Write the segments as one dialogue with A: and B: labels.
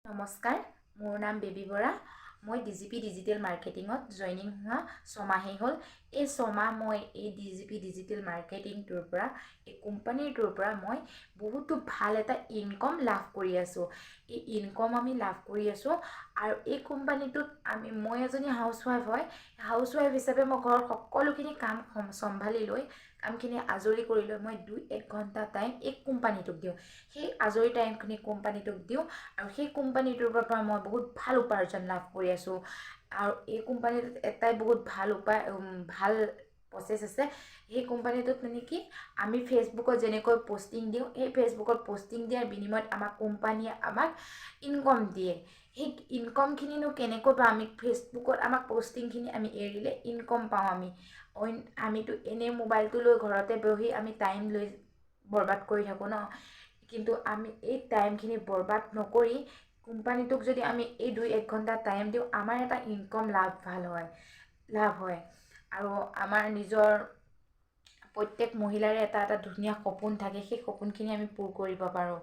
A: নমস্কাৰ, মোৰ নাম বেবী বৰা। মই ডিজিপি ডিজিটেল মাৰ্কেটিঙত জইনিং হোৱা 6 মাহেই হ'ল। এই 6 মাহ মই এই ডিজিপি ডিজিটেল মাৰ্কেটিংটোৰ পৰা এই কোম্পানীটোৰ পৰা মই বহুতো ভাল এটা ইনকম লাভ কৰি আছোঁ। এই ইনকম আমি লাভ কৰি আছোঁ আৰু এই কোম্পানীটোত মই এজনী হাউচৱাইফ হয়। হাউচৱাইফ হিচাপে মই ঘৰৰ সকলোখিনি কাম চম্ভালি লৈ কামখিনি আজৰি কৰি লৈ মই 2-1 ঘণ্টা টাইম এই কোম্পানীটোক দিওঁ। সেই আজৰি টাইমখিনি কোম্পানীটোক দিওঁ আৰু সেই কোম্পানীটোৰ পৰা মই বহুত ভাল উপাৰ্জন লাভ কৰি আছোঁ। আৰু এই কোম্পানীটোত এটাই বহুত ভাল প্ৰচেছ আছে। সেই কোম্পানীটোত মানে কি আমি ফেচবুকত যেনেকৈ পষ্টিং দিওঁ, সেই ফেচবুকত পষ্টিং দিয়াৰ বিনিময়ত আমাক কোম্পানীয়ে আমাক ইনকম দিয়ে। সেই ইনকমখিনিনো কেনেকৈ পাওঁ? আমি ফেচবুকত আমাক পষ্টিংখিনি আমি এৰিলে ইনকম পাওঁ। আমিতো এনেই মোবাইলটো লৈ ঘৰতে বহি আমি টাইম লৈ বৰবাদ কৰি থাকোঁ ন। কিন্তু আমি এই টাইমখিনি বৰবাদ নকৰি কোম্পানীটোক যদি আমি এই 2-1 ঘণ্টা টাইম দিওঁ, আমাৰ এটা ইনকম লাভ হয়। আৰু আমাৰ নিজৰ প্ৰত্যেক মহিলাৰে এটা ধুনীয়া সপোন থাকে। সেই সপোনখিনি আমি পূৰ কৰিব পাৰোঁ।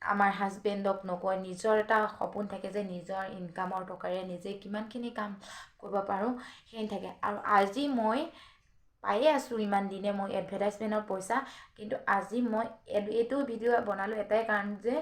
A: আমাৰ হাজবেণ্ডক নকয়, নিজৰ এটা সপোন থাকে যে নিজৰ ইনকামৰ টকাৰে নিজে কিমানখিনি কাম কৰিব পাৰোঁ সেইখিনি থাকে। আৰু আজি মই পায়ে আছোঁ ইমান দিনে মই এডভাৰটাইজমেণ্টৰ পইচা। কিন্তু আজি মই এইটো ভিডিঅ' বনালোঁ এটাই কাৰণ যে